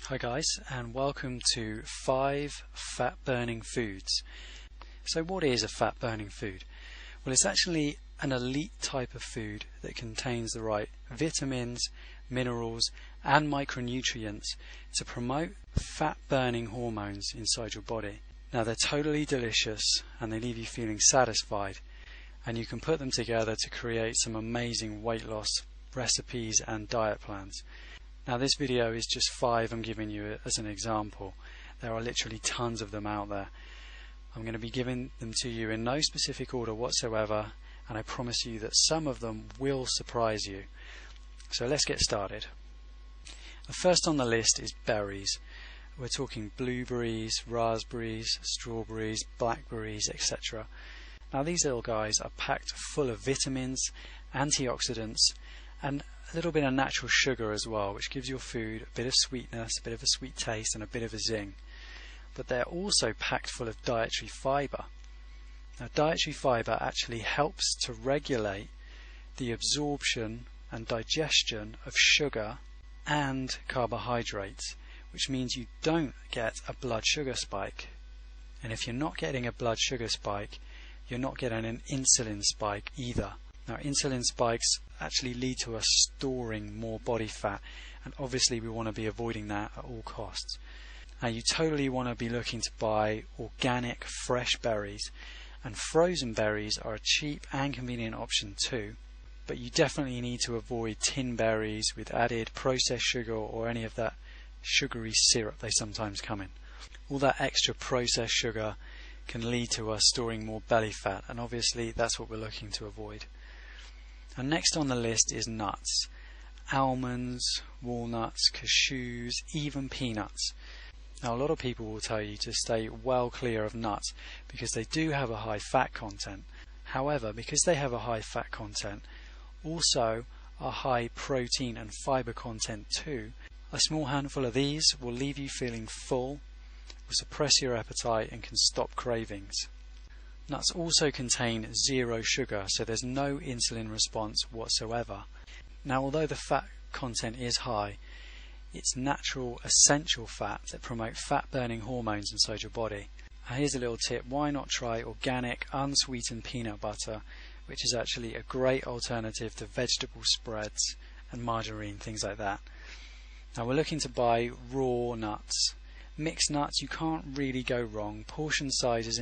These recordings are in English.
Hi guys, and welcome to 5 fat burning foods. So what is a fat burning food? Well, it's actually an elite type of food that contains the right vitamins, minerals and micronutrients to promote fat burning hormones inside your body. Now they're totally delicious and they leave you feeling satisfied, and you can put them together to create some amazing weight loss recipes and diet plans. Now this video is just 5 I'm giving you as an example. There are literally tons of them out there. I'm going to be giving them to you in no specific order whatsoever, and I promise you that some of them will surprise you. So let's get started. The first on the list is berries. We're talking blueberries, raspberries, strawberries, blackberries, etc. Now these little guys are packed full of vitamins, antioxidants and a little bit of natural sugar as well, which gives your food a bit of sweetness, a bit of a sweet taste and a bit of a zing. But they're also packed full of dietary fibre. Now dietary fibre actually helps to regulate the absorption and digestion of sugar and carbohydrates, which means you don't get a blood sugar spike. And if you're not getting a blood sugar spike, you're not getting an insulin spike either. Now insulin spikes actually lead to us storing more body fat, and obviously we want to be avoiding that at all costs. Now you totally want to be looking to buy organic fresh berries, and frozen berries are a cheap and convenient option too, but you definitely need to avoid tin berries with added processed sugar or any of that sugary syrup they sometimes come in. All that extra processed sugar can lead to us storing more belly fat, and obviously that's what we're looking to avoid. And next on the list is nuts. Almonds, walnuts, cashews, even peanuts. Now a lot of people will tell you to stay well clear of nuts because they do have a high fat content. However, because they have a high fat content, also a high protein and fiber content too, a small handful of these will leave you feeling full, will suppress your appetite and can stop cravings. Nuts also contain 0 sugar, so there's no insulin response whatsoever. Now although the fat content is high, it's natural essential fats that promote fat burning hormones inside your body. Now here's a little tip: why not try organic unsweetened peanut butter, which is actually a great alternative to vegetable spreads and margarine, things like that. Now we're looking to buy raw nuts. Mixed nuts, you can't really go wrong. Portion size is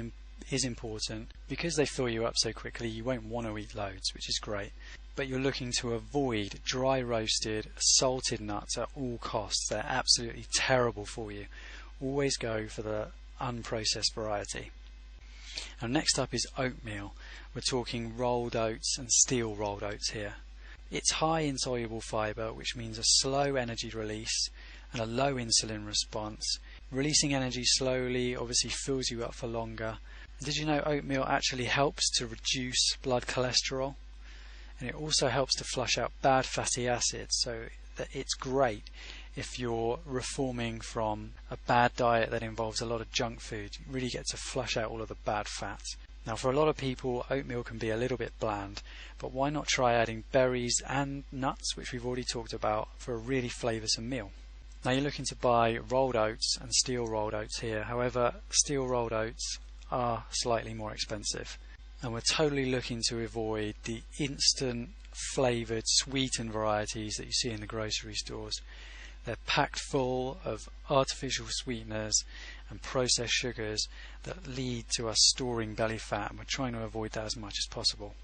important. Because they fill you up so quickly, you won't want to eat loads, which is great. But you're looking to avoid dry roasted, salted nuts at all costs. They're absolutely terrible for you. Always go for the unprocessed variety. And next up is oatmeal. We're talking rolled oats and steel rolled oats here. It's high in soluble fibre, which means a slow energy release and a low insulin response. Releasing energy slowly obviously fills you up for longer. Did you know oatmeal actually helps to reduce blood cholesterol? And it also helps to flush out bad fatty acids, so that it's great if you're reforming from a bad diet that involves a lot of junk food. You really get to flush out all of the bad fats. Now for a lot of people, oatmeal can be a little bit bland, but why not try adding berries and nuts, which we've already talked about, for a really flavoursome meal. Now you're looking to buy rolled oats and steel rolled oats here. However, steel rolled oats are slightly more expensive, and we're totally looking to avoid the instant flavoured sweetened varieties that you see in the grocery stores. They're packed full of artificial sweeteners and processed sugars that lead to us storing belly fat, and we're trying to avoid that as much as possible.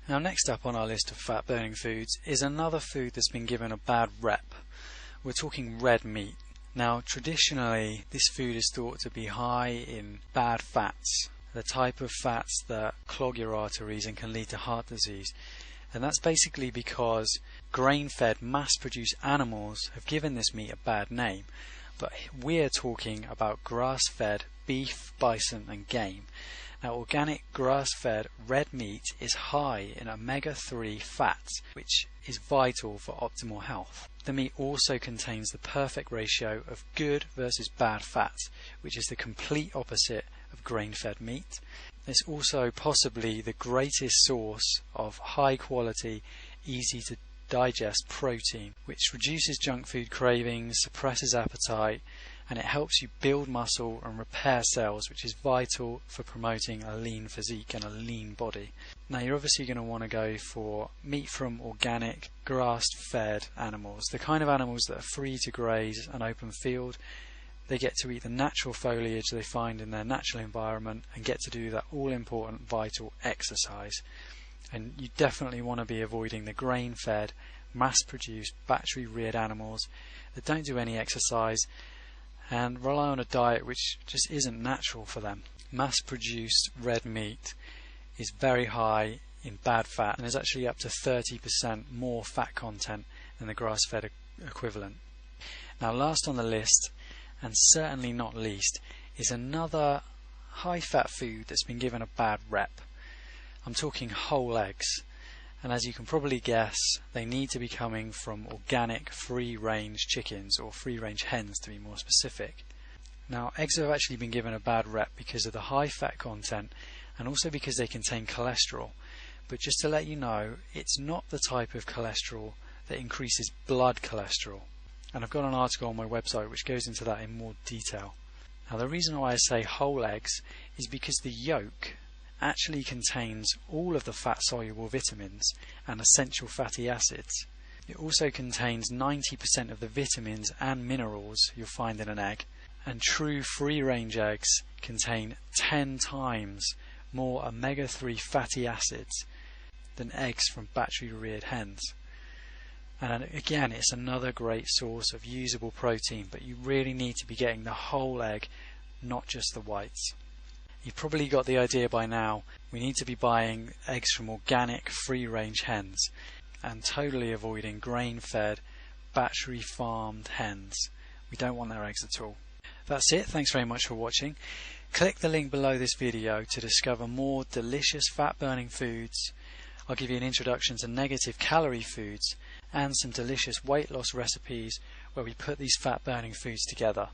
Now next up on our list of fat burning foods is another food that's been given a bad rep. We're talking red meat. Now traditionally this food is thought to be high in bad fats, the type of fats that clog your arteries and can lead to heart disease. And that's basically because grain-fed, mass-produced animals have given this meat a bad name. But we're talking about grass-fed beef, bison and game. Now organic grass-fed red meat is high in omega-3 fats, which is vital for optimal health. The meat also contains the perfect ratio of good versus bad fats, which is the complete opposite of grain-fed meat. It's also possibly the greatest source of high quality, easy to digest protein, which reduces junk food cravings, suppresses appetite, and it helps you build muscle and repair cells, which is vital for promoting a lean physique and a lean body. Now you're obviously going to want to go for meat from organic, grass-fed animals, the kind of animals that are free to graze an open field. They get to eat the natural foliage they find in their natural environment and get to do that all-important vital exercise. And you definitely want to be avoiding the grain-fed, mass-produced, battery-reared animals that don't do any exercise and rely on a diet which just isn't natural for them. Mass-produced red meat is very high in bad fat and is actually up to 30% more fat content than the grass-fed equivalent. Now last on the list, and certainly not least, is another high-fat food that's been given a bad rep. I'm talking whole eggs, and as you can probably guess, they need to be coming from organic free-range chickens, or free-range hens to be more specific. Now, eggs have actually been given a bad rep because of the high fat content and also because they contain cholesterol. But just to let you know, it's not the type of cholesterol that increases blood cholesterol. And I've got an article on my website which goes into that in more detail. Now the reason why I say whole eggs is because the yolk actually contains all of the fat-soluble vitamins and essential fatty acids. It also contains 90% of the vitamins and minerals you'll find in an egg, and true free-range eggs contain 10 times more omega-3 fatty acids than eggs from battery-reared hens. And again, it's another great source of usable protein, but you really need to be getting the whole egg, not just the whites. You've probably got the idea by now. We need to be buying eggs from organic, free-range hens and totally avoiding grain-fed, battery-farmed hens. We don't want their eggs at all. That's it. Thanks very much for watching. Click the link below this video to discover more delicious fat-burning foods. I'll give you an introduction to negative calorie foods and some delicious weight loss recipes where we put these fat-burning foods together.